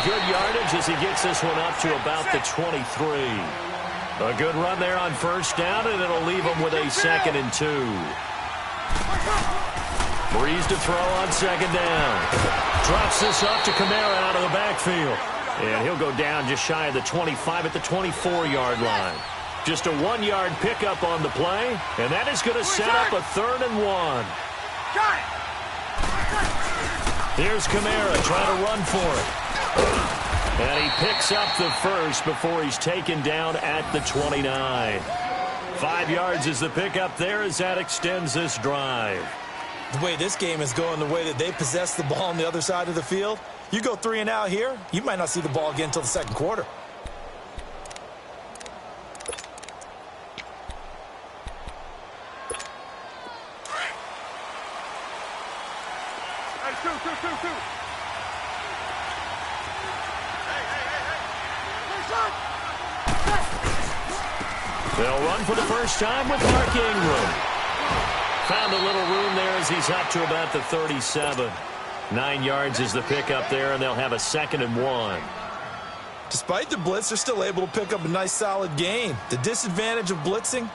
good yardage as he gets this one up to about the 23. A good run there on first down, and it'll leave him with a 2nd and 2. Breeze to throw on 2nd down. Drops this off to Kamara out of the backfield. And he'll go down just shy of the 25 at the 24-yard line. Just a 1-yard pickup on the play, and that is going to set up a 3rd and 1. Here's Kamara trying to run for it. And he picks up the first before he's taken down at the 29. 5 yards is the pickup there as that extends this drive. The way this game is going, the way that they possess the ball on the other side of the field, you go 3 and out here, you might not see the ball again until the 2nd quarter. They'll run for the first time with Mark Ingram. Found a little room there as he's up to about the 37. 9 yards is the pickup there, and they'll have a 2nd and 1. Despite the blitz, they're still able to pick up a nice solid gain. The disadvantage of blitzing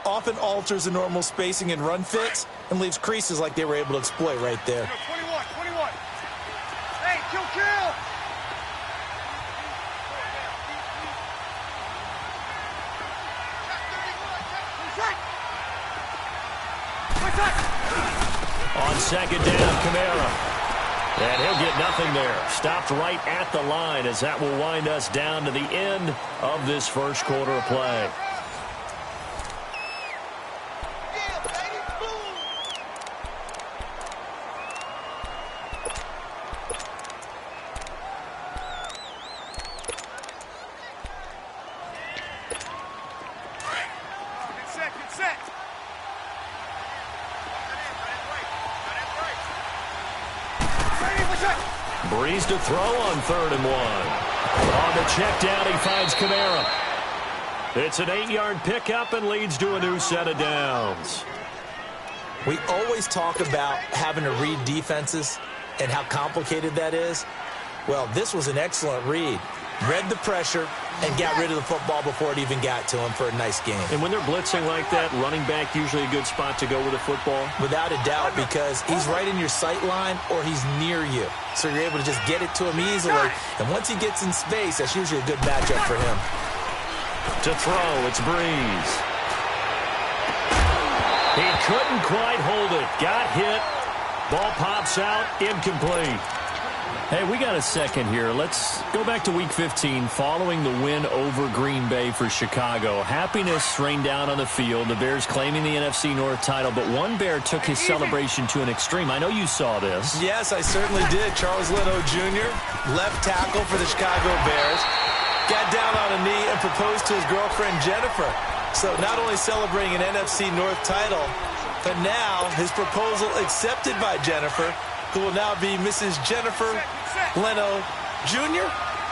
often alters the normal spacing and run fits and leaves creases like they were able to exploit right there. 21. Hey, kill! On 2nd down, Kamara. And he'll get nothing there. Stopped right at the line as that will wind us down to the end of this first quarter of play. Breeze to throw on 3rd and 1. On the check down, he finds Kamara. It's an 8-yard pickup and leads to a new set of downs. We always talk about having to read defenses and how complicated that is. Well, this was an excellent read. Read the pressure and got rid of the football before it even got to him for a nice game. And when they're blitzing like that, running back usually a good spot to go with the football? Without a doubt, because he's right in your sight line or he's near you. So you're able to just get it to him easily. And once he gets in space, that's usually a good matchup for him. To throw, it's Breeze. He couldn't quite hold it. Got hit. Ball pops out. Incomplete. Hey, we got a second here. Let's go back to Week 15 following the win over Green Bay for Chicago. Happiness rained down on the field. The Bears claiming the NFC North title, but one Bear took his celebration to an extreme. I know you saw this. Yes, I certainly did. Charles Leno Jr., left tackle for the Chicago Bears, got down on a knee and proposed to his girlfriend Jennifer. So not only celebrating an NFC North title, but now his proposal accepted by Jennifer, who will now be Mrs. Jennifer Leno Jr.?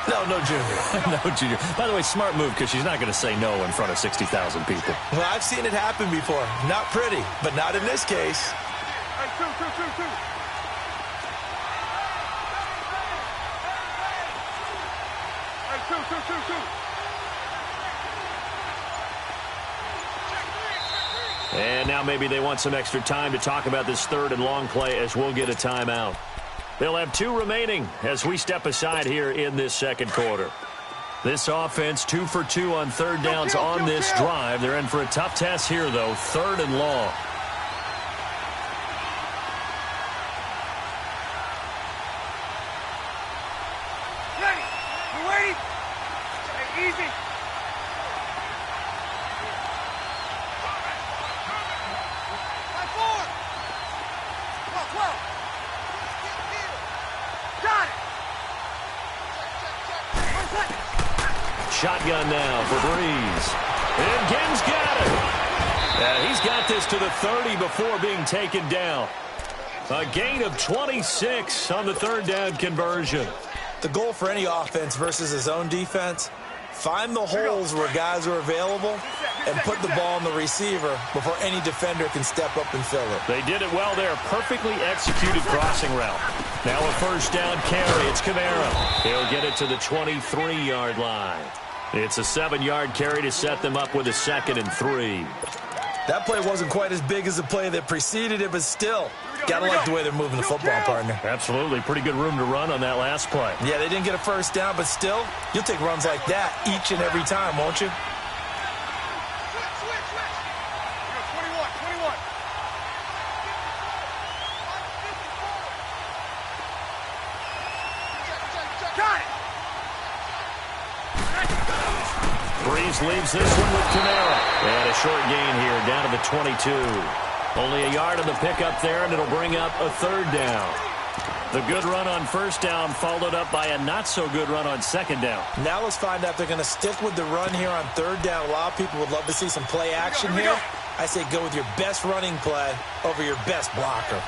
No Jr. No Jr. By the way, smart move because she's not going to say no in front of 60,000 people. Well, I've seen it happen before. Not pretty, but not in this case. Two. And now maybe they want some extra time to talk about this 3rd and long play as we'll get a timeout. They'll have 2 remaining as we step aside here in this 2nd quarter. This offense 2 for 2 on 3rd downs on this drive. They're in for a tough test here, though. 3rd and long. Ready. We're waiting. Hey, easy. Shotgun now for Breeze. And Gibbs got it. And he's got this to the 30 before being taken down. A gain of 26 on the 3rd down conversion. The goal for any offense versus his own defense, find the holes where guys are available and put the ball on the receiver before any defender can step up and fill it. They did it well there. Perfectly executed crossing route. Now a first down carry. It's Kamara. He'll get it to the 23-yard line. It's a 7-yard carry to set them up with a 2nd and 3. That play wasn't quite as big as the play that preceded it, but still, gotta like the way they're moving the football, partner. Absolutely. Pretty good room to run on that last play. Yeah, they didn't get a first down, but still, you'll take runs like that each and every time, won't you? Breeze leaves this one with Kamara. And a short gain here, down to the 22. Only a yard on the pickup there, and it'll bring up a 3rd down. The good run on first down followed up by a not-so-good run on 2nd down. Now let's find out if they're going to stick with the run here on 3rd down. A lot of people would love to see some play action here. I say go with your best running play over your best blocker.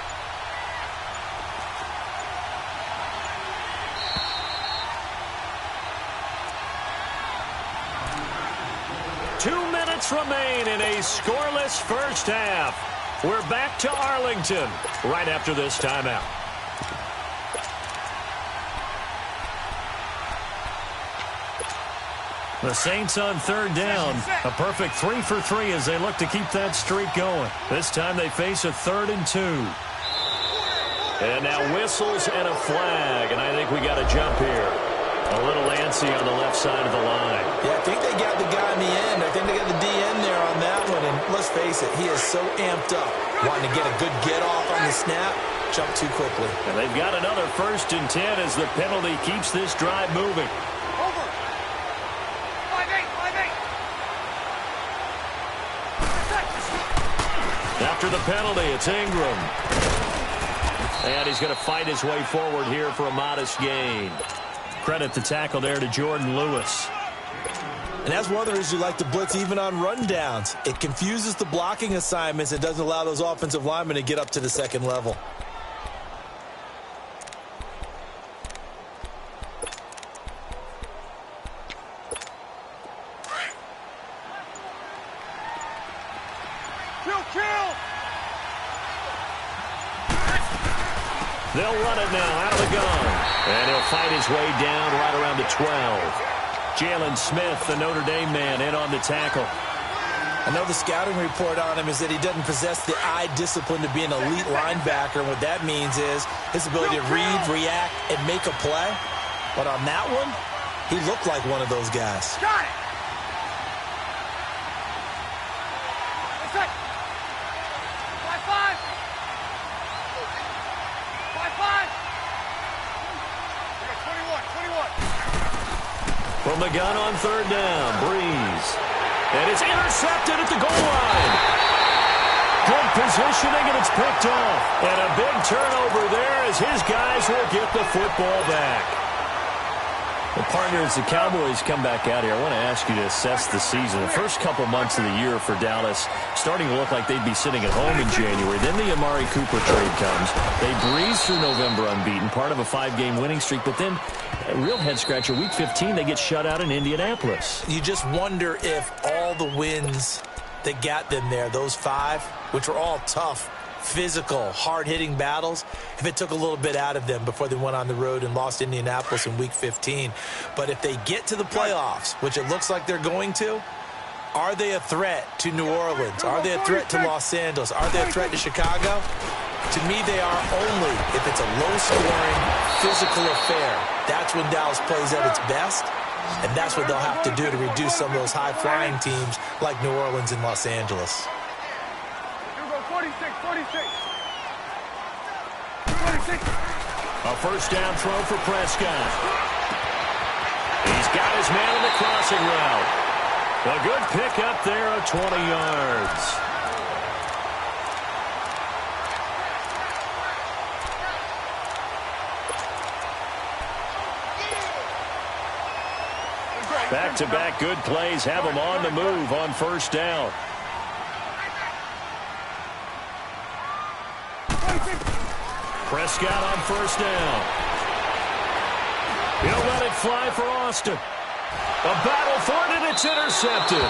Remain in a scoreless first half. We're back to Arlington right after this timeout. The Saints on 3rd down. A perfect 3 for 3 as they look to keep that streak going. This time they face a 3rd and 2. And now whistles and a flag, and I think we got a jump here. A little antsy on the left side of the line. Yeah, I think they got the guy in the end. I think they got the DN there on that one. And let's face it, he is so amped up, wanting to get a good get-off on the snap, jump too quickly. And they've got another 1st and 10 as the penalty keeps this drive moving. Over. 5-8. After the penalty, it's Ingram. And he's going to fight his way forward here for a modest gain. Credit the tackle there to Jordan Lewis. And that's one of the reasons you like to blitz even on rundowns. It confuses the blocking assignments. It doesn't allow those offensive linemen to get up to the 2nd level. Kill. They'll run it now out of the gun. And he'll fight his way down right around the 12. Jalen Smith, the Notre Dame man, in on the tackle. I know the scouting report on him is that he doesn't possess the eye discipline to be an elite linebacker. And what that means is his ability to read, react, and make a play. But on that one, he looked like one of those guys. Got it. That's it. 5-5. 5-5. 21. From the gun on 3rd down, Breeze. And it's intercepted at the goal line. Good positioning, and it's picked off. And a big turnover there as his guys will get the football back. Well, partners, the Cowboys come back out here. I want to ask you to assess the season. The first couple months of the year for Dallas starting to look like they'd be sitting at home in January. Then the Amari Cooper trade comes. They breeze through November unbeaten, part of a 5-game winning streak. But then, a real head-scratcher, Week 15, they get shut out in Indianapolis. You just wonder if all the wins that got them there, those 5, which were all tough, physical, hard-hitting battles, if it took a little bit out of them before they went on the road and lost Indianapolis in Week 15. But if they get to the playoffs, which it looks like they're going to, are they a threat to New Orleans? Are they a threat to Los Angeles? Are they a threat to Chicago? To me, they are only if it's a low-scoring, physical affair. That's when Dallas plays at its best, and that's what they'll have to do to reduce some of those high-flying teams like New Orleans and Los Angeles. 46. A first down throw for Prescott. He's got his man in the crossing route. A good pickup there of 20 yards. Back-to-back good plays have him on the move on first down. Prescott on first down. He'll let it fly for Austin. A battle for it, and it's intercepted.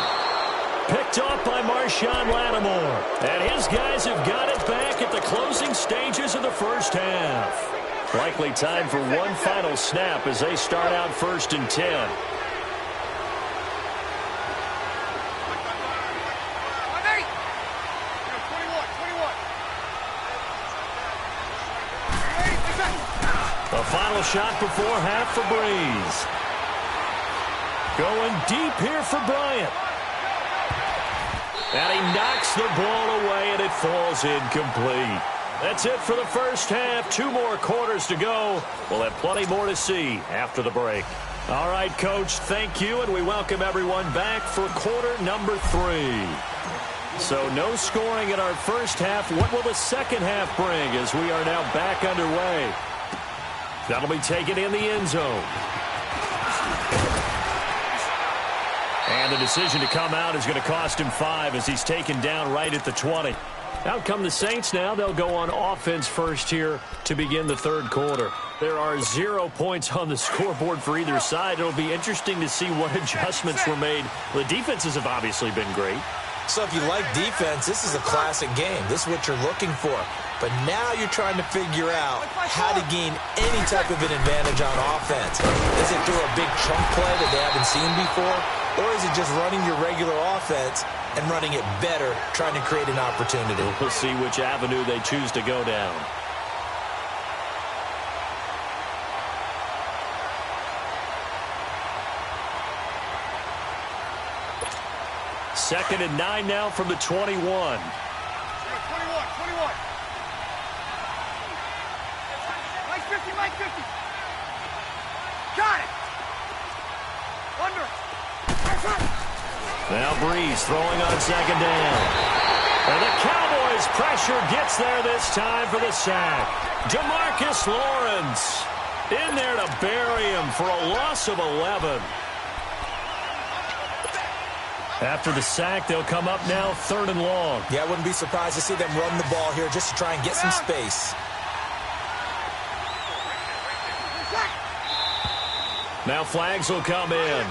Picked off by Marshawn Lattimore. And his guys have got it back at the closing stages of the first half. Likely time for one final snap as they start out 1st and 10. A final shot before half for Breeze. Going deep here for Bryant. And he knocks the ball away, and it falls incomplete. That's it for the first half. 2 more quarters to go. We'll have plenty more to see after the break. All right, Coach, thank you, and we welcome everyone back for quarter number 3. So no scoring in our first half. What will the second half bring as we are now back underway? That'll be taken in the end zone. And the decision to come out is going to cost him 5 as he's taken down right at the 20. Out come the Saints now. They'll go on offense first here to begin the third quarter. There are 0 points on the scoreboard for either side. It'll be interesting to see what adjustments were made. The defenses have obviously been great. So if you like defense, this is a classic game. This is what you're looking for. But now you're trying to figure out how to gain any type of an advantage on offense. Is it through a big chunk play that they haven't seen before? Or is it just running your regular offense and running it better, trying to create an opportunity? We'll see which avenue they choose to go down. Second and 9 now from the 21. 21. Mike 50, Mike 50. Got it. Under. Now Breeze throwing on second down. And the Cowboys pressure gets there this time for the sack. DeMarcus Lawrence in there to bury him for a loss of 11. After the sack, they'll come up now 3rd and long. Yeah, I wouldn't be surprised to see them run the ball here just to try and get some space. Now flags will come in.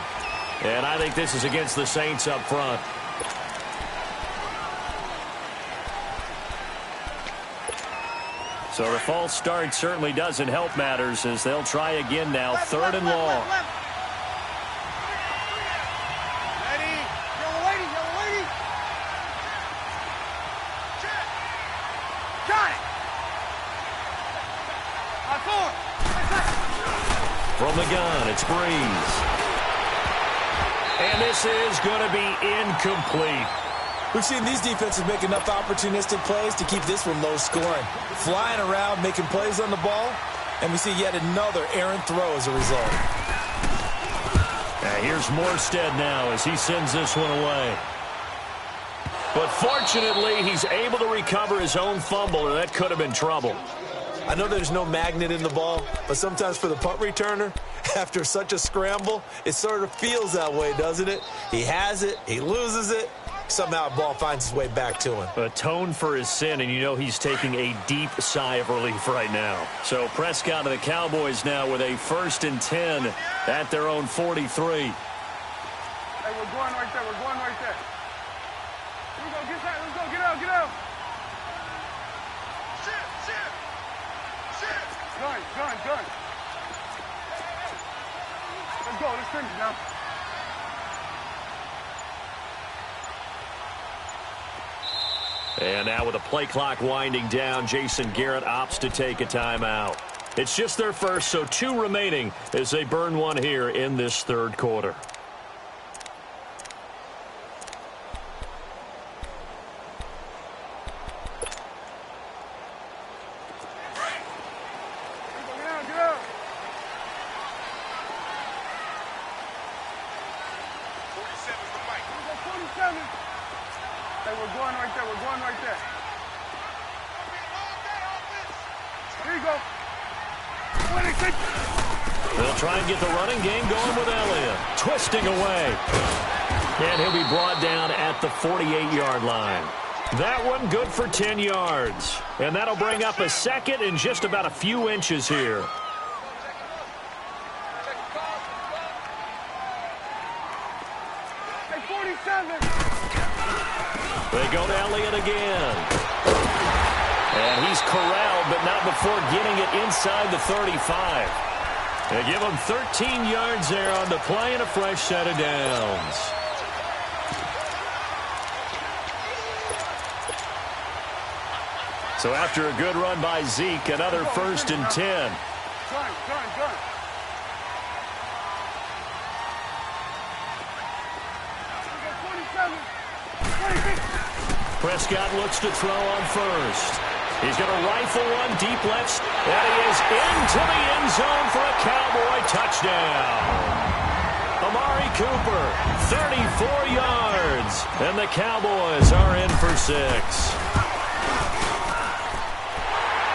And I think this is against the Saints up front. So the false start certainly doesn't help matters as they'll try again now, 3rd and long. From the gun, it's Breeze. And this is going to be incomplete. We've seen these defenses make enough opportunistic plays to keep this one low scoring. Flying around, making plays on the ball, and we see yet another errant throw as a result. Here's Morstead now as he sends this one away. But fortunately, he's able to recover his own fumble, or that could have been trouble. I know there's no magnet in the ball, but sometimes for the punt returner, after such a scramble, it sort of feels that way, doesn't it? He has it, he loses it, somehow the ball finds its way back to him. Atone for his sin, and you know he's taking a deep sigh of relief right now. So Prescott of the Cowboys now with a 1st and 10 at their own 43. Hey, we're going right there, we're going right there. Here we go, get that, let's go, get out, get out. Gun. Let's go, let's finish now. And now with the play clock winding down, Jason Garrett opts to take a timeout. It's just their first, so 2 remaining as they burn one here in this 3rd quarter. Hey, we're going right there, we're going right there. Here you go. They'll try and get the running game going with Elliott. Twisting away. And he'll be brought down at the 48-yard line. That one good for 10 yards. And that'll bring up a 2nd and just about a few inches here. Hey, 47. They go to Elliott again. And he's corralled, but but not before getting it inside the 35. They give him 13 yards there on the play and a fresh set of downs. So after a good run by Zeke, another 1st and 10. Prescott looks to throw on first. He's going to rifle one deep left, and he is into the end zone for a Cowboy touchdown. Amari Cooper, 34 yards, and the Cowboys are in for 6.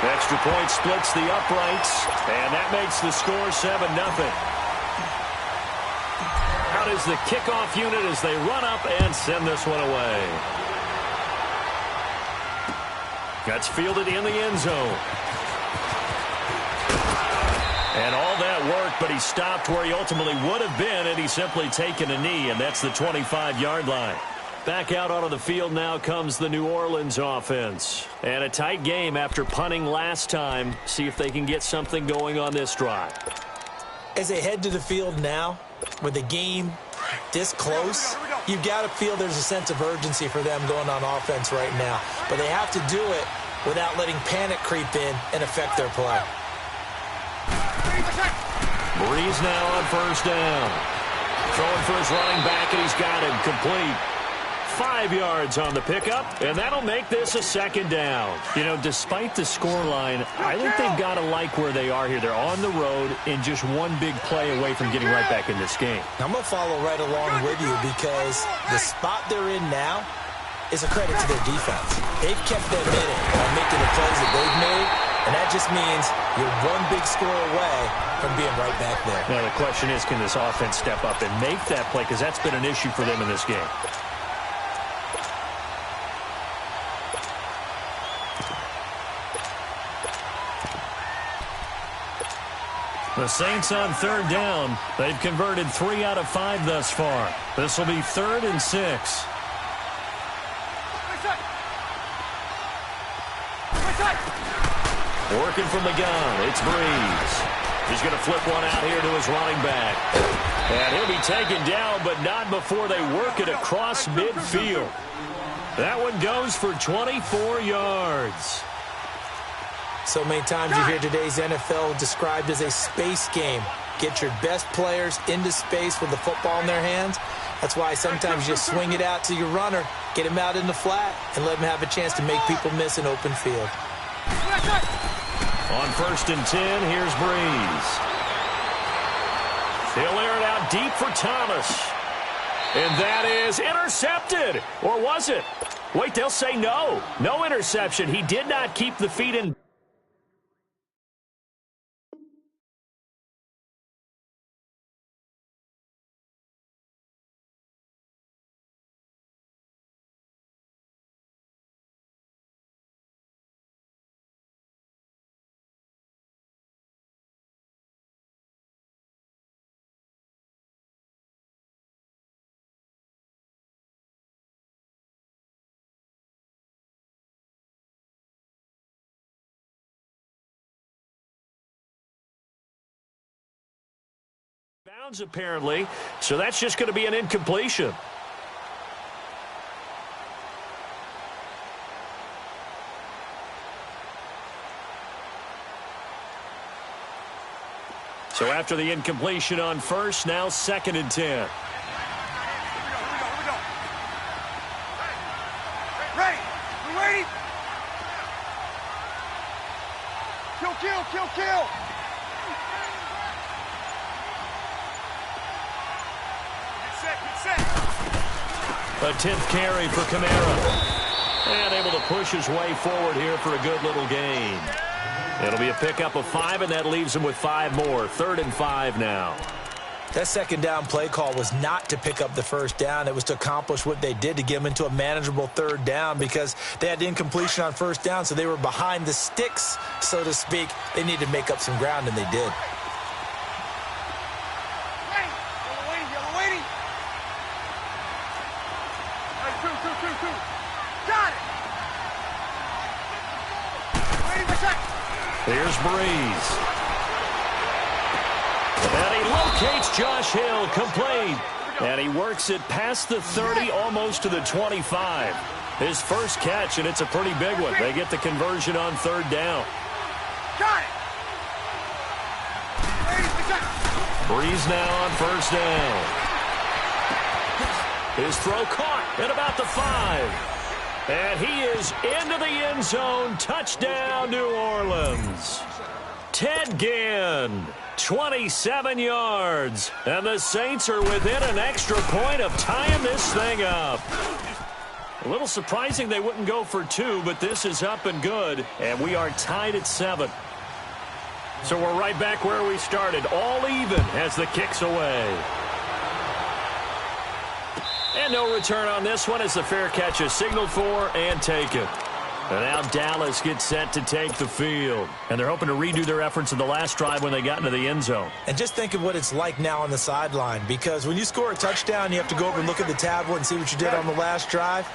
Extra point splits the uprights, and that makes the score 7-0. Out is the kickoff unit as they run up and send this one away. That's fielded in the end zone. And all that work, but he stopped where he ultimately would have been had he simply taken a knee, and that's the 25-yard line. Back out onto the field now comes the New Orleans offense. And a tight game after punting last time. See if they can get something going on this drive. As they head to the field now, with the game this close, you've got to feel there's a sense of urgency for them going on offense right now. But they have to do it without letting panic creep in and affect their play. Breeze now on first down. Throwing for his running back, and he's got him complete. 5 yards on the pickup, and that'll make this a 2nd down. You know, despite the scoreline, I think they've got to like where they are here. They're on the road and just one big play away from getting right back in this game. I'm going to follow right along with you because the spot they're in now is a credit to their defense. They've kept them in it by making the plays that they've made, and that just means you're one big score away from being right back there. Now, the question is, can this offense step up and make that play? Because that's been an issue for them in this game. The Saints on 3rd down. They've converted 3 out of 5 thus far. This will be 3rd and 6. Working from the gun, it's Breeze. He's going to flip one out here to his running back. And he'll be taken down, but not before they work it across midfield. That one goes for 24 yards. So many times you hear today's NFL described as a space game. Get your best players into space with the football in their hands. That's why sometimes you swing it out to your runner, get him out in the flat, and let him have a chance to make people miss an open field. On 1st and 10, here's Breeze. He'll air it out deep for Thomas. And that is intercepted. Or was it? Wait, they'll say no. No interception. He did not keep the feet in. Bounds apparently, so that's just going to be an incompletion. So after the incompletion on first, now 2nd and 10. Here we go. Ready. We ready? Kill. A 10th carry for Kamara. And able to push his way forward here for a good little gain. It'll be a pickup of 5, and that leaves him with 5 more. 3rd and 5 now. That 2nd down play call was not to pick up the 1st down. It was to accomplish what they did to get them into a manageable 3rd down because they had incompletion on 1st down, so they were behind the sticks, so to speak. They needed to make up some ground, and they did. Got it. Ready for check. Here's Breeze. And he locates Josh Hill, complete. And he works it past the 30, almost to the 25. His first catch, and it's a pretty big one. They get the conversion on third down. Breeze now on first down. His throw caught at about the 5. And he is into the end zone. Touchdown, New Orleans. Ted Ginn, 27 yards. And the Saints are within an extra point of tying this thing up. A little surprising they wouldn't go for 2, but this is up and good. And we are tied at 7. So we're right back where we started, all even as the kick's away. And no return on this one as the fair catch is signaled for and taken. And now Dallas gets set to take the field. And they're hoping to redo their efforts in the last drive when they got into the end zone. And just think of what it's like now on the sideline, because when you score a touchdown, you have to go over and look at the tablet and see what you did on the last drive.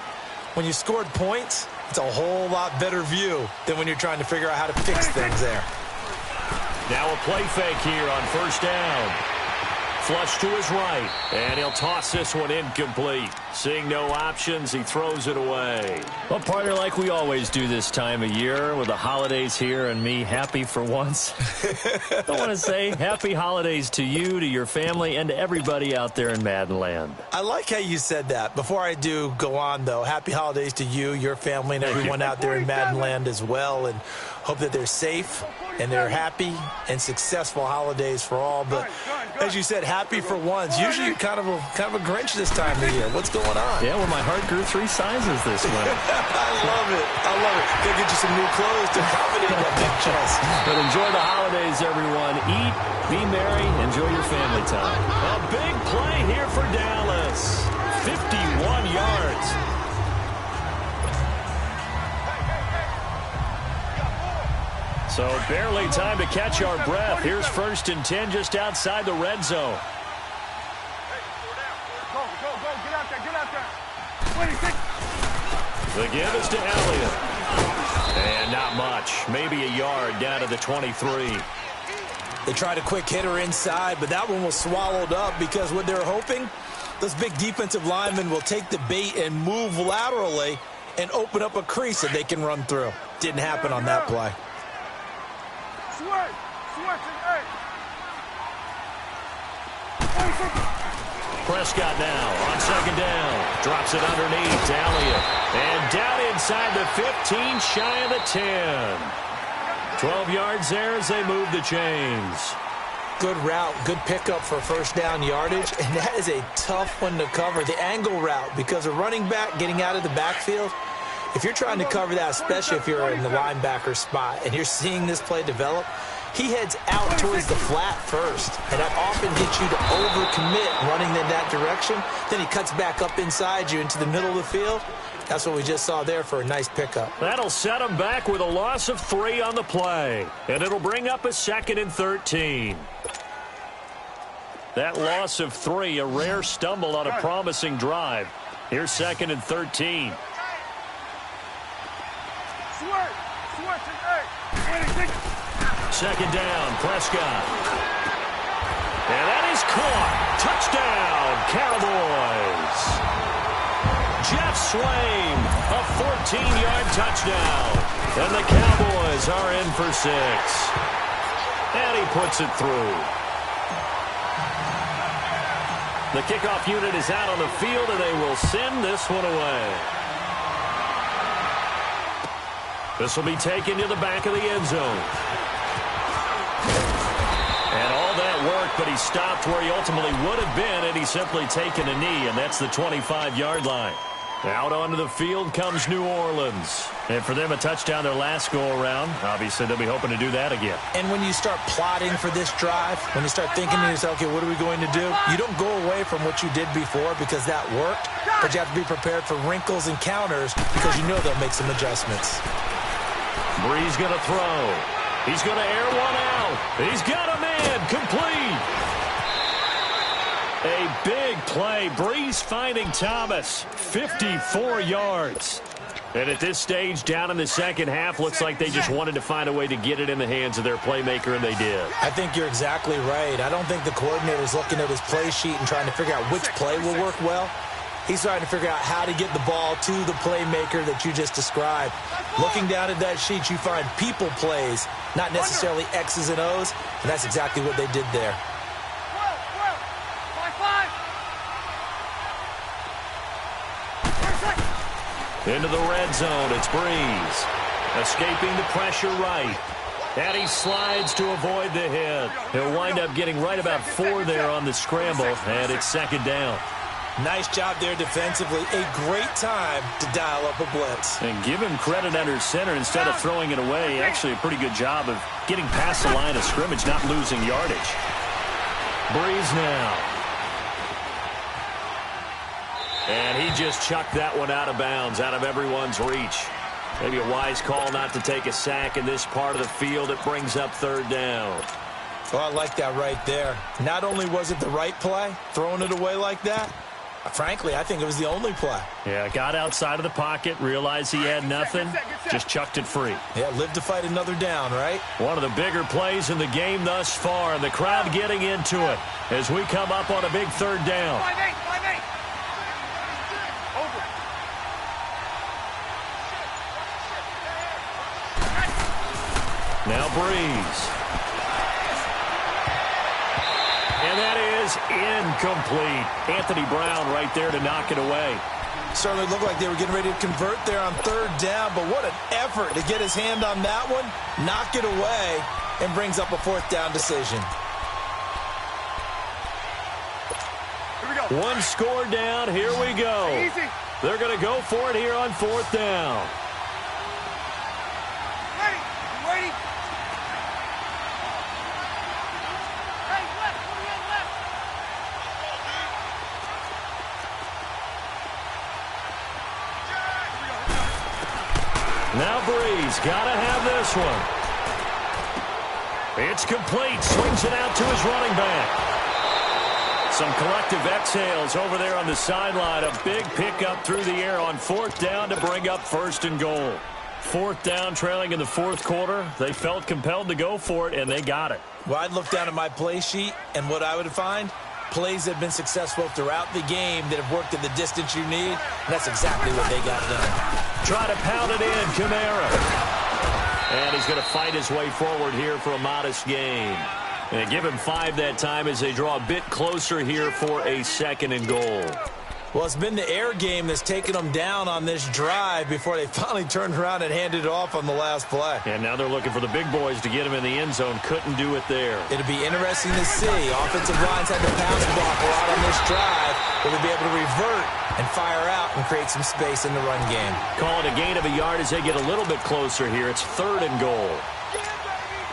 When you scored points, it's a whole lot better view than when you're trying to figure out how to fix things there. Now a play fake here on first down. Flush to his right, and he'll toss this one incomplete. Seeing no options, he throws it away. Well, partner, like we always do this time of year with the holidays here and me happy for once. I want to say happy holidays to you, to your family, and to everybody out there in Madden Land. I like how you said that. Before I do go on, though, happy holidays to you, your family, and everyone out there in Madden Land as well, and hope that they're safe and they're happy and successful holidays for all. But as you said, happy for once. Usually you're kind of a Grinch this time of year. What's going on? Yeah, well, my heart grew 3 sizes this winter. I love it. I love it. Go get you some new clothes to accommodate that big chest. But enjoy the holidays, everyone. Eat, be merry, enjoy your family time. A big play here for Dallas. 51 yards. So barely time to catch our breath. Here's 1st and 10 just outside the red zone. Go, get out there. The give is to Elliott. And not much. Maybe a yard down to the 23. They tried a quick hitter inside, but that one was swallowed up because what they're hoping, those big defensive linemen will take the bait and move laterally and open up a crease that they can run through. Didn't happen on that play. Prescott now on 2nd down. Drops it underneath to Elliott. And down inside the 15, shy of the 10. 12 yards there as they move the chains. Good route, good pickup for first down yardage, and that is a tough one to cover. The angle route, because a running back getting out of the backfield, if you're trying to cover that, especially if you're in the linebacker spot and you're seeing this play develop, he heads out towards the flat first, and that often gets you to overcommit running in that direction. Then he cuts back up inside you into the middle of the field. That's what we just saw there for a nice pickup. That'll set him back with a loss of 3 on the play, and it'll bring up a 2nd and 13. That loss of 3, a rare stumble on a promising drive. Here's 2nd and 13. Second down, Prescott. And that is caught. Touchdown, Cowboys. Jeff Swain, a 14-yard touchdown. And the Cowboys are in for 6. And he puts it through. The kickoff unit is out on the field, and they will send this one away. This will be taken to the back of the end zone. And all that work, but he stopped where he ultimately would have been had he simply taken a knee, and that's the 25-yard line. Out onto the field comes New Orleans. And for them, a touchdown their last go-around. Obviously, they'll be hoping to do that again. And when you start plotting for this drive, when you start thinking to yourself, okay, what are we going to do? You don't go away from what you did before because that worked, but you have to be prepared for wrinkles and counters because you know they'll make some adjustments. Breeze going to throw. He's going to air one out. He's got a man complete. A big play. Breeze finding Thomas. 54 yards. And at this stage, down in the second half, looks like they just wanted to find a way to get it in the hands of their playmaker, and they did. I think you're exactly right. I don't think the coordinator's looking at his play sheet and trying to figure out which play will work well. He's trying to figure out how to get the ball to the playmaker that you just described. Looking down at that sheet, you find people plays, not necessarily X's and O's, and that's exactly what they did there. Into the red zone, it's Breeze. Escaping the pressure right. And he slides to avoid the hit. He'll wind up getting right about 4 there on the scramble, and it's second down. Nice job there defensively. A great time to dial up a blitz. And give him credit under center instead of throwing it away. Actually a pretty good job of getting past the line of scrimmage, not losing yardage. Breeze now. And he just chucked that one out of bounds, out of everyone's reach. Maybe a wise call not to take a sack in this part of the field. It brings up third down. Oh, I like that right there. Not only was it the right play, throwing it away like that, frankly, I think it was the only play. Yeah, got outside of the pocket, realized he had nothing, just chucked it free. Yeah, live to fight another down, right? One of the bigger plays in the game thus far, and the crowd getting into it as we come up on a big third down. 5-8. Now Breeze. And that is incomplete. Anthony Brown right there to knock it away. Certainly looked like they were getting ready to convert there on third down, but what an effort to get his hand on that one, knock it away, and brings up a fourth down decision. Here we go. One score down. Here we go. Easy. They're going to go for it here on fourth down. Ready. Now Breeze, gotta have this one. It's complete, swings it out to his running back. Some collective exhales over there on the sideline. A big pickup through the air on fourth down to bring up first and goal. Fourth down, trailing in the fourth quarter. They felt compelled to go for it, and they got it. Well, I'd look down at my play sheet, and what I would find, plays that have been successful throughout the game that have worked at the distance you need, and that's exactly what they got done. Try to pound it in, Kamara. And he's going to fight his way forward here for a modest gain. And give him 5 that time as they draw a bit closer here for a second and goal. Well, it's been the air game that's taken them down on this drive before they finally turned around and handed it off on the last play. And now they're looking for the big boys to get him in the end zone. Couldn't do it there. It'll be interesting to see. Offensive lines had to pass block a lot on this drive. Will they be able to revert and fire out and create some space in the run game? Call it a gain of a yard as they get a little bit closer here. It's third and goal.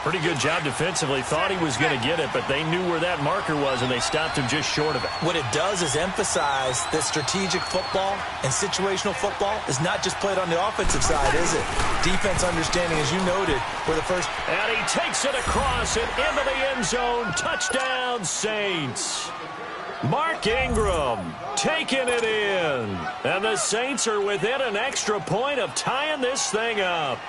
Pretty good job defensively. Thought he was going to get it, but they knew where that marker was, and they stopped him just short of it. What it does is emphasize that strategic football and situational football is not just played on the offensive side, is it? Defense understanding, as you noted, were the first. And he takes it across and into the end zone. Touchdown, Saints. Mark Ingram taking it in. And the Saints are within an extra point of tying this thing up.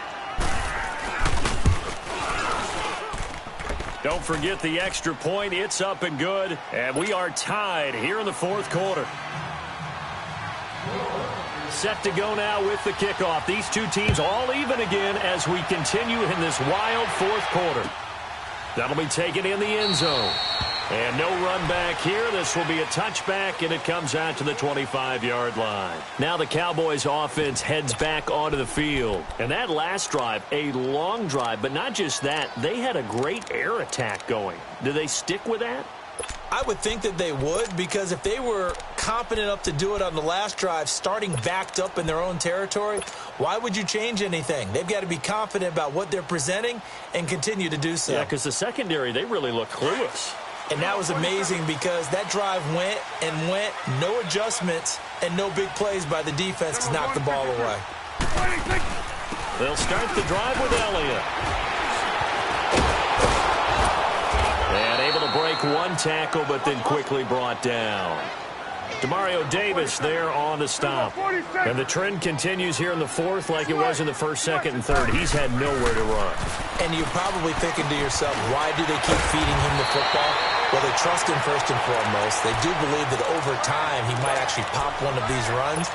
Don't forget the extra point. It's up and good. And we are tied here in the fourth quarter. Set to go now with the kickoff. These two teams all even again as we continue in this wild fourth quarter. That'll be taken in the end zone. And no run back here. This will be a touchback, and it comes out to the 25-yard line. Now the Cowboys offense heads back onto the field. And that last drive, a long drive, but not just that. They had a great air attack going. Do they stick with that? I would think that they would, because if they were competent enough to do it on the last drive, starting backed up in their own territory, why would you change anything? They've got to be confident about what they're presenting and continue to do so. Yeah, because the secondary, they really look clueless. And that was amazing because that drive went and went, no adjustments, and no big plays by the defense to knock the ball away. They'll start the drive with Elliott. And able to to break one tackle, but then quickly brought down. Demario Davis there on the stop. And the trend continues here in the fourth like it was in the first, second, and third. He's had nowhere to run. And you're probably thinking to yourself, why do they keep feeding him the football? Well, they trust him first and foremost. They do believe that over time he might actually pop one of these runs.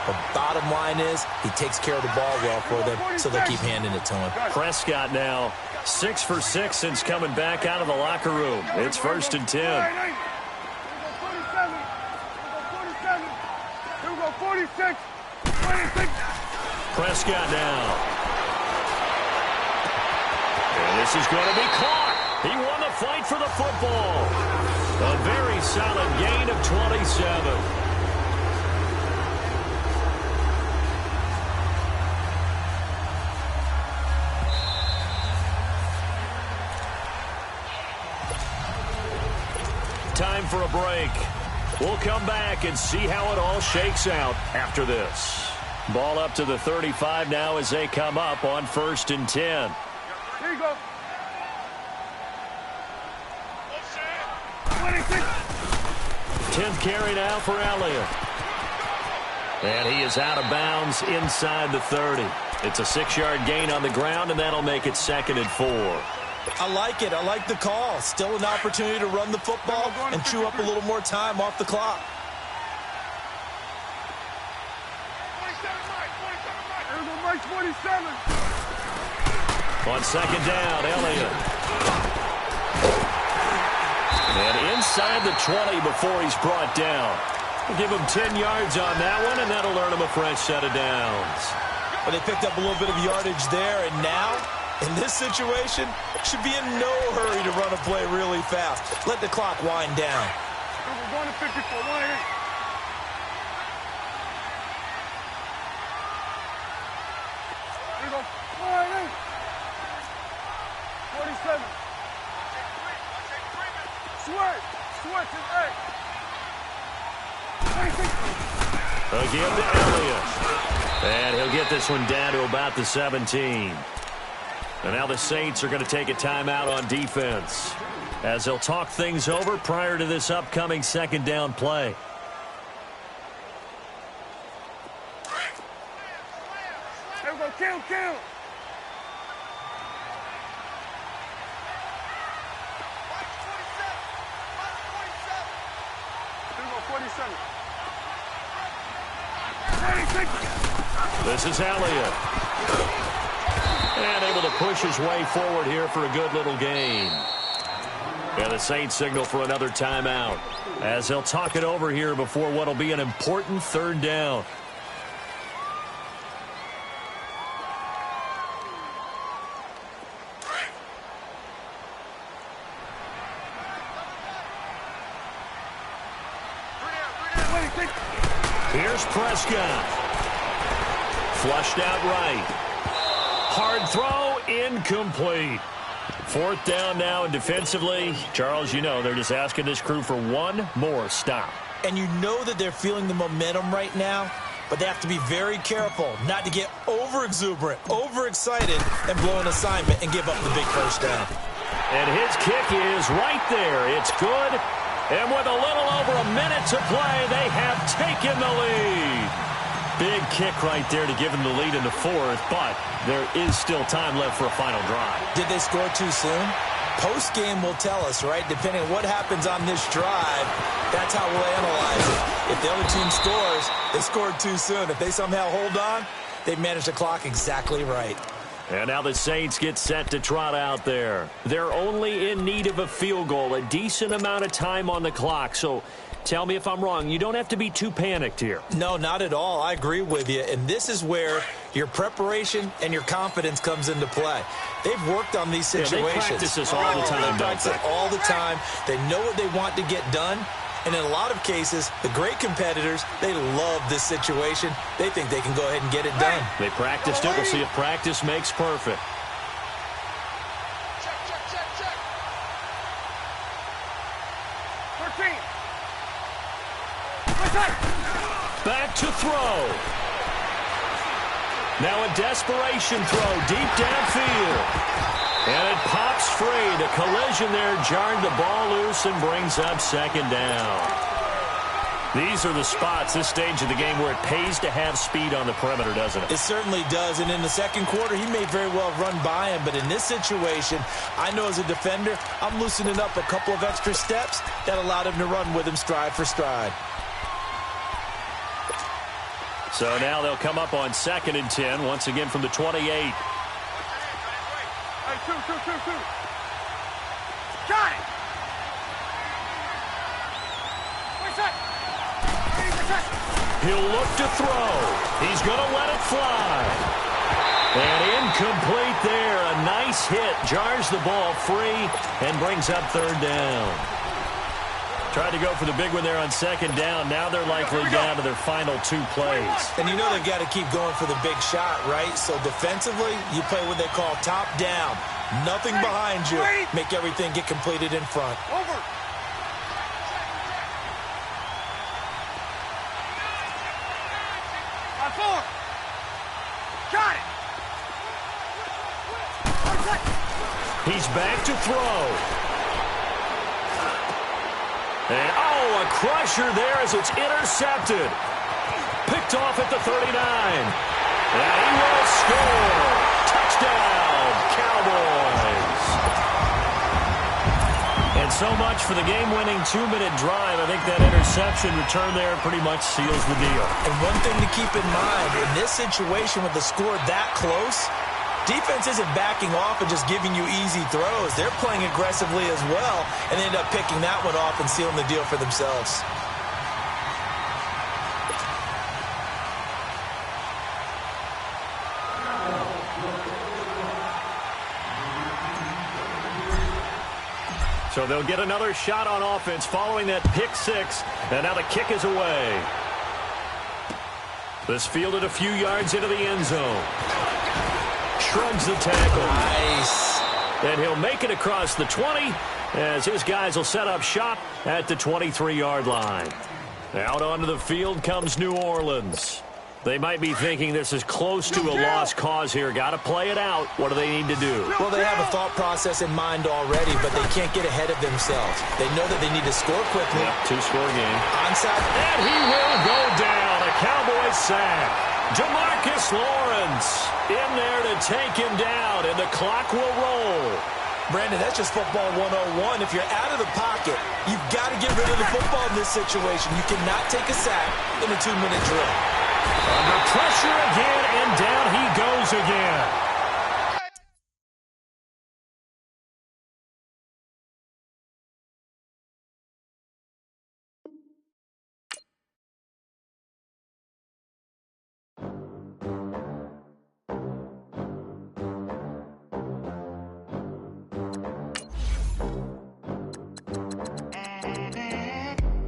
But bottom line is he takes care of the ball well for them, so they keep handing it to him. Prescott now 6 for 6 since coming back out of the locker room. It's 1st and 10. 46. Prescott now. And this is going to be caught. He won the fight for the football. A very solid gain of 27. Time for a break. We'll come back and see how it all shakes out after this. Ball up to the 35 now as they come up on 1st and 10. Here you go. 26. 10th carry now for Elliott. And he is out of bounds inside the 30. It's a 6-yard gain on the ground, and that'll make it 2nd and 4. I like it. I like the call. Still an opportunity to run the football and chew up a little more time off the clock. 47. On 2nd down, Elliott. And inside the 20 before he's brought down. We'll give him 10 yards on that one, and that'll earn him a fresh set of downs. But they picked up a little bit of yardage there, and now, in this situation, should be in no hurry to run a play really fast. Let the clock wind down. We're going to 54. 1-8. Here we go. 1-8. 47. Switch is 8. 26. Again to Elliott. And he'll get this one down to about the 17. And now the Saints are going to take a timeout on defense as they'll talk things over prior to this upcoming 2nd down play. There we go. Kill. Here we go. 47. 26. This is Elliott. And able to push his way forward here for a good little gain. And the Saints signal for another timeout as they'll talk it over here before what will be an important 3rd down. Here's Prescott. Flushed out right. Hard throw, incomplete. 4th down now, and defensively, Charles, you know, they're just asking this crew for one more stop. And you know that they're feeling the momentum right now, but they have to be very careful not to get over-exuberant, overexcited, and blow an assignment and give up the big 1st down. And his kick is right there. It's good. And with a little over a minute to play, they have taken the lead. Big kick right there to give them the lead in the 4th, but there is still time left for a final drive. Did they score too soon? Post-game will tell us, right? Depending on what happens on this drive, that's how we'll analyze it. If the other team scores, they scored too soon. If they somehow hold on, they've managed the clock exactly right. And now the Saints get set to trot out there. They're only in need of a field goal, a decent amount of time on the clock. So tell me if I'm wrong. You don't have to be too panicked here. No, not at all. I agree with you. And this is where your preparation and your confidence comes into play. They've worked on these situations. Yeah, they practice this all the time, they practice it all the time. They know what they want to get done. And in a lot of cases, the great competitors, they love this situation. They think they can go ahead and get it done. They practiced it. We'll see if practice makes perfect. Check. 13. Back to throw. Now a desperation throw deep downfield. And it pops free. The collision there jarred the ball loose and brings up second down. These are the spots, this stage of the game, where it pays to have speed on the perimeter, doesn't it? It certainly does, and in the second quarter, he may very well run by him, but in this situation, I know as a defender, I'm loosening up a couple of extra steps that allowed him to run with him stride for stride. So now they'll come up on 2nd and 10, once again from the 28. Hey, two. Got it! He'll look to throw. He's going to let it fly. And incomplete there. A nice hit. Jars the ball free and brings up 3rd down. Tried to go for the big one there on 2nd down. Now they're likely down to their final 2 plays. And you know they've got to keep going for the big shot, right? So defensively, you play what they call top down. Nothing behind you. Make everything get completed in front. Over. Four. Got it. He's back to throw. And, oh, a crusher there as it's intercepted. Picked off at the 39. And he will score. Touchdown, Cowboys. And so much for the game-winning 2-minute drive. I think that interception return there pretty much seals the deal. And one thing to keep in mind, in this situation with the score that close, defense isn't backing off and just giving you easy throws. They're playing aggressively as well, and they end up picking that one off and sealing the deal for themselves. So they'll get another shot on offense following that pick 6, and now the kick is away. This fielded a few yards into the end zone. Shrugs the tackle. Nice. And he'll make it across the 20 as his guys will set up shop at the 23-yard line. Out onto the field comes New Orleans. They might be thinking this is close to a lost cause here. Got to play it out. What do they need to do? Well, they have a thought process in mind already, but they can't get ahead of themselves. They know that they need to score quickly. Yep, 2-score game. Onside. And he will go down. A Cowboys sack. Demarcus Lawrence in there to take him down, and the clock will roll. Brandon, that's just football 101. If you're out of the pocket, you've got to get rid of the football in this situation. You cannot take a sack in a 2-minute drill. Under pressure again, and down he goes again.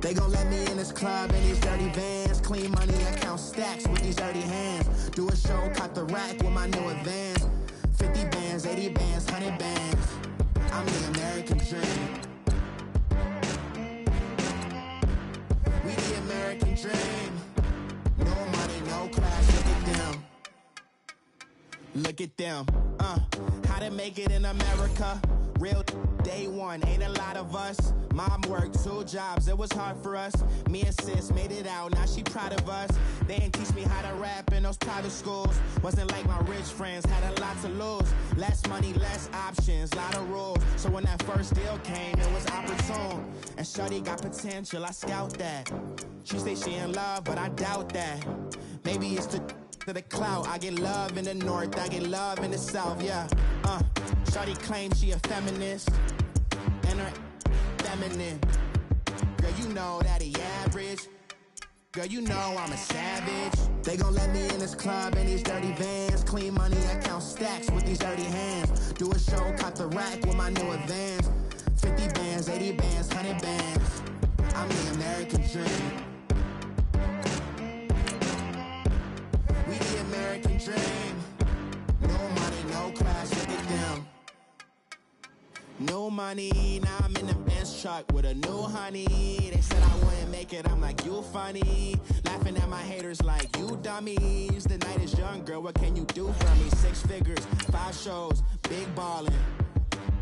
They gon' let me in this club in these dirty vans. Clean money, I count stacks with these dirty hands. Do a show, caught the rack with my new advance. 50 bands, 80 bands, 100 bands. I'm the American dream. We the American dream. No money, no class, look at them. Look at them, how to make it in America. Real day one, ain't a lot of us. Mom worked 2 jobs, it was hard for us. Me and sis made it out, now she proud of us. They didn't teach me how to rap in those private schools. Wasn't like my rich friends, had a lot to lose. Less money, less options, lot of rules. So when that first deal came, it was opportune. And shorty got potential, I scout that. She say she in love, but I doubt that. Maybe it's to the clout. I get love in the north, I get love in the south, yeah. Shorty claims she a feminist, and her feminine. Girl, you know that he average. Girl, you know I'm a savage. They gon' let me in this club in these dirty vans. Clean money, I count stacks with these dirty hands. Do a show, caught the rack with my new advance. 50 bands, 80 bands, 100 bands. I'm the American dream. We the American dream. No money, no class, look at them. No money, now I'm in the Benz truck with a new honey. They said I wouldn't make it, I'm like, you funny. Laughing at my haters like, you dummies. The night is young, girl, what can you do for me? 6 figures, 5 shows, big ballin'.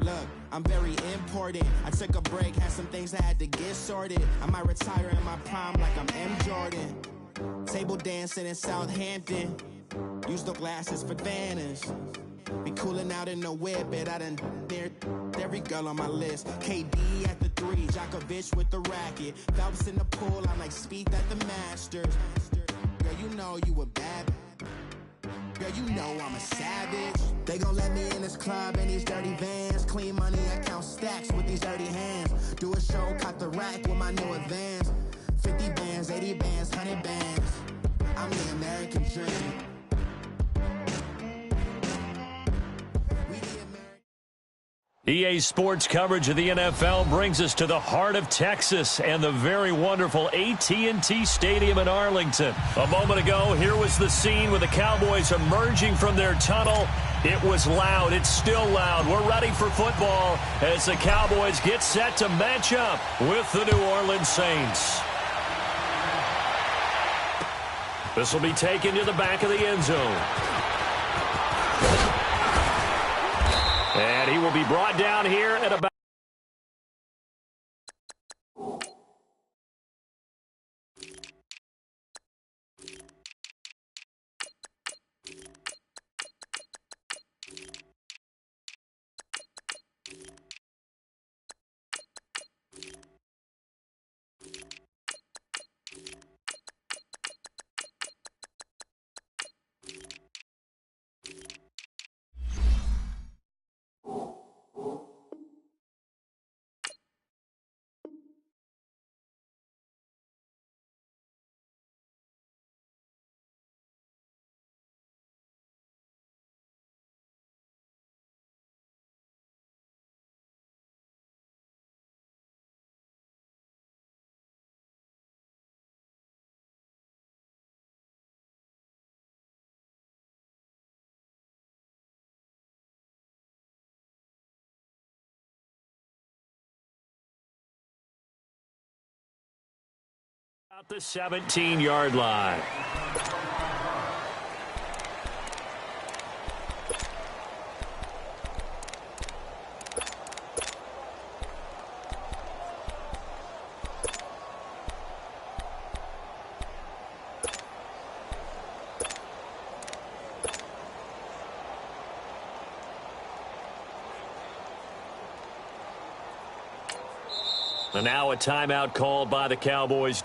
Look, I'm very important. I took a break, had some things I had to get sorted. I might retire in my prime like I'm M. Jordan. Table dancing in Southampton. Use the glasses for Vanish. Be cooling out in the whip, but I done near every girl on my list. KD at the 3, Djokovic with the racket. Phelps in the pool, I'm like Speed at the Masters. Girl, you know you a bad. Girl, you know I'm a savage. They gon' let me in this club in these dirty vans. Clean money, I count stacks with these dirty hands. Do a show, cut the rack with my new advance. 50 bands, 80 bands, 100 bands. I'm the American dream. EA Sports coverage of the NFL brings us to the heart of Texas and the very wonderful AT&T Stadium in Arlington. A moment ago, here was the scene with the Cowboys emerging from their tunnel. It was loud. It's still loud. We're ready for football as the Cowboys get set to match up with the New Orleans Saints. This will be taken to the back of the end zone. And he will be brought down here at about... At the 17-yard line. And now a timeout called by the Cowboys.